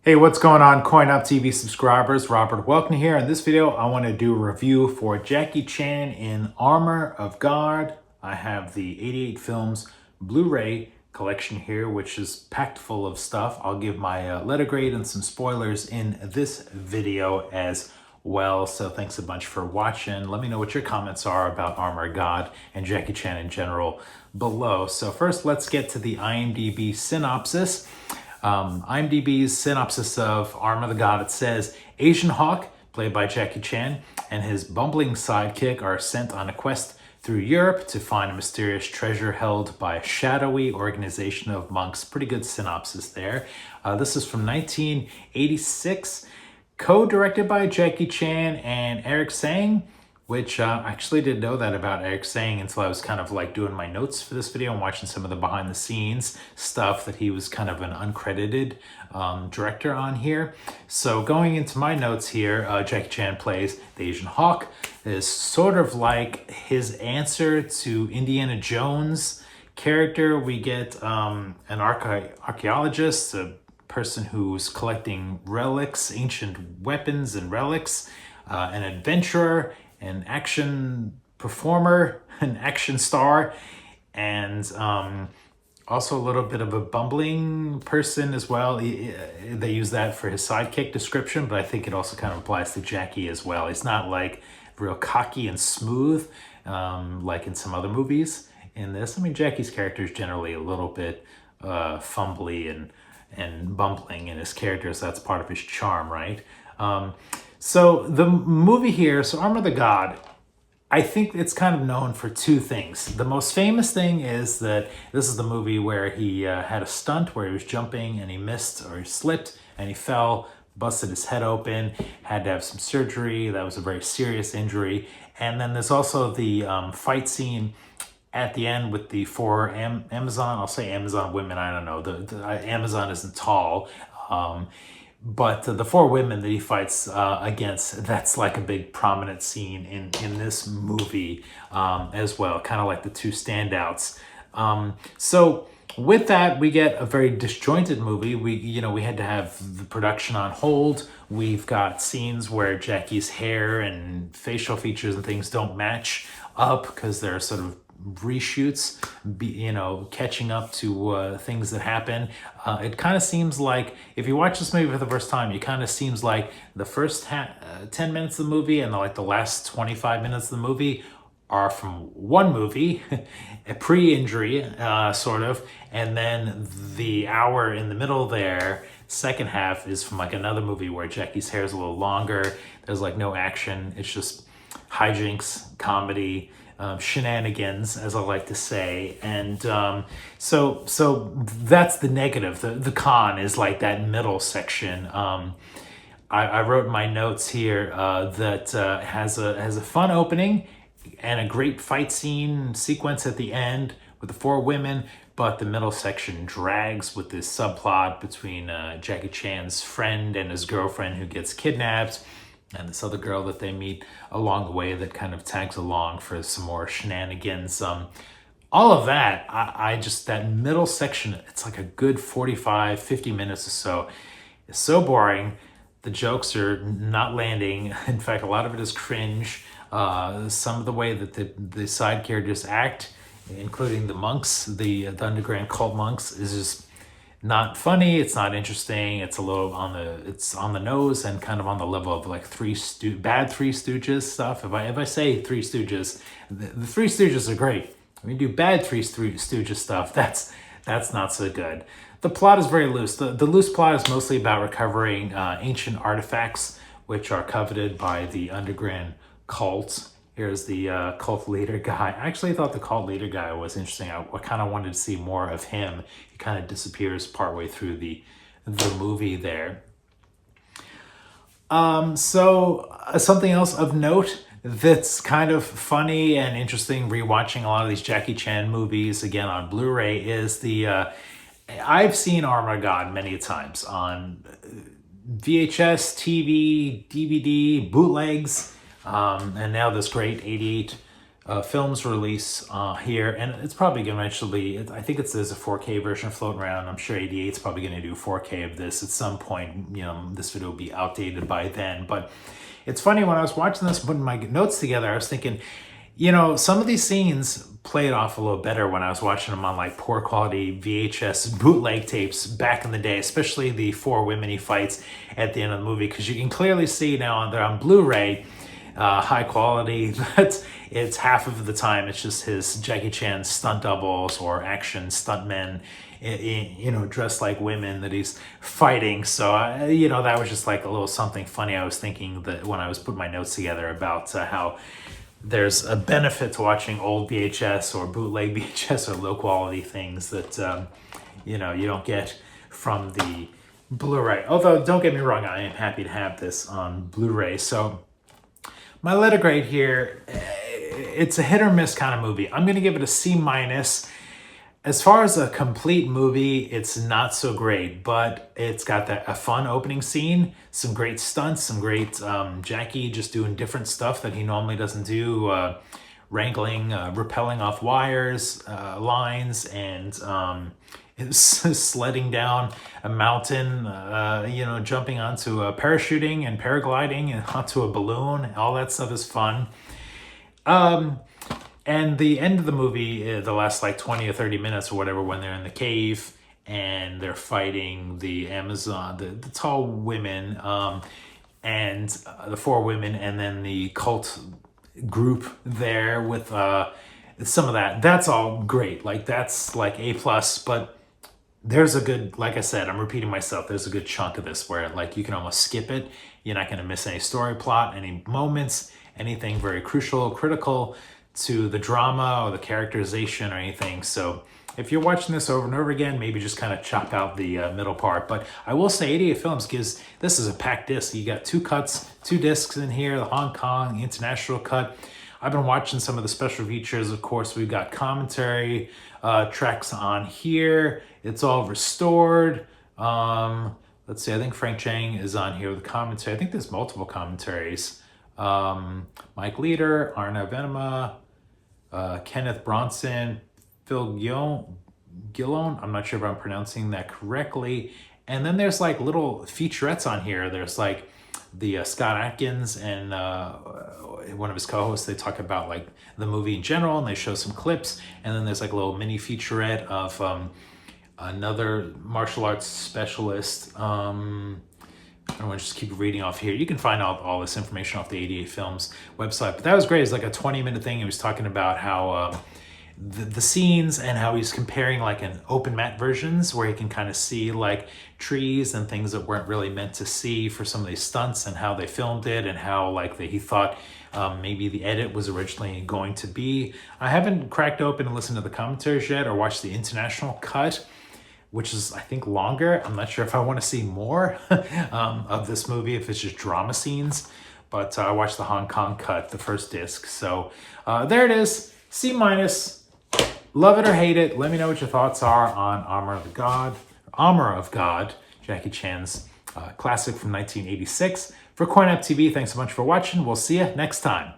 Hey, what's going on, Coin Up TV subscribers? Robert Welcome here. In this video, I want to do a review for Jackie Chan in Armour of God. I have the 88 Films Blu-ray collection here, which is packed full of stuff. I'll give my letter grade and some spoilers in this video as well. So thanks a bunch for watching. Let me know what your comments are about Armour of God and Jackie Chan in general below. So first, let's get to the IMDb synopsis. IMDb's synopsis of Armour of God, it says, Asian Hawk, played by Jackie Chan, and his bumbling sidekick are sent on a quest through Europe to find a mysterious treasure held by a shadowy organization of monks. Pretty good synopsis there. This is from 1986, co-directed by Jackie Chan and Eric Tsang, which I actually didn't know that about Eric Tsang until I was kind of like doing my notes for this video and watching some of the behind the scenes stuff that he was kind of an uncredited director on here. So going into my notes here, Jackie Chan plays the Asian Hawk. Is sort of like his answer to Indiana Jones character. We get an archaeologist, a person who's collecting relics, ancient weapons and relics, an adventurer, an action performer, an action star, and also a little bit of a bumbling person as well. They use that for his sidekick description, but I think it also kind of applies to Jackie as well. He's not like real cocky and smooth like in some other movies in this. I mean, Jackie's character is generally a little bit fumbly and bumbling in his characters. That's part of his charm, right? So the movie here, so Armour of God, I think it's kind of known for two things. The most famous thing is that this is the movie where he had a stunt where he was jumping and he missed or he slipped and he fell, busted his head open, had to have some surgery. That was a very serious injury. And then there's also the fight scene at the end with the four Amazon, I'll say Amazon women, I don't know, the Amazon isn't tall, but the four women that he fights against, that's like a big prominent scene in this movie as well, kind of like the two standouts. So with that, we get a very disjointed movie. We had to have the production on hold. We've got scenes where Jackie's hair and facial features and things don't match up because they're sort of reshoots, catching up to things that happen. It kind of seems like, if you watch this movie for the first time, it kind of seems like the first 10 minutes of the movie and the last 25 minutes of the movie are from one movie, a pre-injury, sort of, and then the hour in the middle there, second half, is from like another movie where Jackie's hair is a little longer. There's like no action. It's just hijinks, comedy, shenanigans, as I like to say. And so that's the negative. The con is like that middle section. I wrote in my notes here that has a fun opening and a great fight scene sequence at the end with the four women, but the middle section drags with this subplot between Jackie Chan's friend and his girlfriend who gets kidnapped, and this other girl that they meet along the way that kind of tags along for some more shenanigans. All of that, I just, that middle section, it's like a good 45, 50 minutes or so. It's so boring. The jokes are not landing. In fact, a lot of it is cringe. Some of the way that the side characters act, including the monks, the underground cult monks, is just not funny. It's not interesting. It's a little it's on the nose and kind of on the level of like bad Three Stooges stuff. If I say Three Stooges, the Three Stooges are great. When you do bad Three Stooges stuff, that's not so good. The plot is very loose. The loose plot is mostly about recovering ancient artifacts, which are coveted by the underground cult. Here's the cult leader guy. I actually thought the cult leader guy was interesting. I kind of wanted to see more of him. He kind of disappears partway through the movie there. So something else of note that's kind of funny and interesting rewatching a lot of these Jackie Chan movies again on Blu-ray is I've seen Armour of God many times on VHS, TV, DVD, bootlegs. And now this great 88 films release here, and it's probably going to eventually, I think there's a 4K version floating around. I'm sure 88's probably going to do 4K of this at some point. You know, this video will be outdated by then. But it's funny, when I was watching this, putting my notes together, I was thinking, you know, some of these scenes played off a little better when I was watching them on like poor quality VHS bootleg tapes back in the day, especially the 4 women he fights at the end of the movie, because you can clearly see now they're on Blu-ray, high quality, that it's half of the time it's just his Jackie Chan stunt doubles or action stuntmen, you know, dressed like women that he's fighting. So, you know, that was just like a little something funny I was thinking that when I was putting my notes together about how there's a benefit to watching old VHS or bootleg VHS or low quality things that, you know, you don't get from the Blu-ray. Although, don't get me wrong, I am happy to have this on Blu-ray. So my letter grade here, it's a hit or miss kind of movie. I'm going to give it a C-. As far as a complete movie, it's not so great, but it's got a fun opening scene, some great stunts, some great Jackie just doing different stuff that he normally doesn't do, wrangling, rappelling off wires, lines, and sledding down a mountain, you know, jumping onto parachuting and paragliding and onto a balloon. All that stuff is fun. And the end of the movie, the last like 20 or 30 minutes or whatever, when they're in the cave and they're fighting the Amazon, the tall women, and the 4 women, and then the cult group there with some of that. That's all great. Like, that's like A+, but there's a good, like I said, I'm repeating myself, there's a good chunk of this where like you can almost skip it. You're not going to miss any story plot, any moments, anything very crucial, critical to the drama or the characterization or anything. So if you're watching this over and over again, maybe just kind of chop out the middle part. But I will say 88 Films gives, this is a packed disc. You got 2 cuts, 2 discs in here, the Hong Kong, the international cut. I've been watching some of the special features. Of course, we've got commentary tracks on here. It's all restored. Let's see, I think Frank Chang is on here with commentary. I think there's multiple commentaries. Mike Leader, Arna Venema, Kenneth Bronson, Phil Gillon, I'm not sure if I'm pronouncing that correctly. And then there's like little featurettes on here. There's like the Scott Atkins and one of his co-hosts, they talk about like the movie in general, and they show some clips. And then there's like a little mini featurette of another martial arts specialist. I don't want to just keep reading off here. You can find out all this information off the 88 Films website. But that was great. It's like a 20-minute thing. He was talking about how the scenes and how he's comparing like an open matte versions where he can kind of see like trees and things that weren't really meant to see for some of these stunts, and how they filmed it, and how like he thought maybe the edit was originally going to be. I haven't cracked open and listened to the commentaries yet or watched the international cut, which is, I think, longer. I'm not sure if I want to see more of this movie, if it's just drama scenes. But I watched the Hong Kong cut, the first disc. So there it is, C-. Love it or hate it. Let me know what your thoughts are on Armour of God, Jackie Chan's classic from 1986. For Kwan TV, thanks so much for watching. We'll see you next time.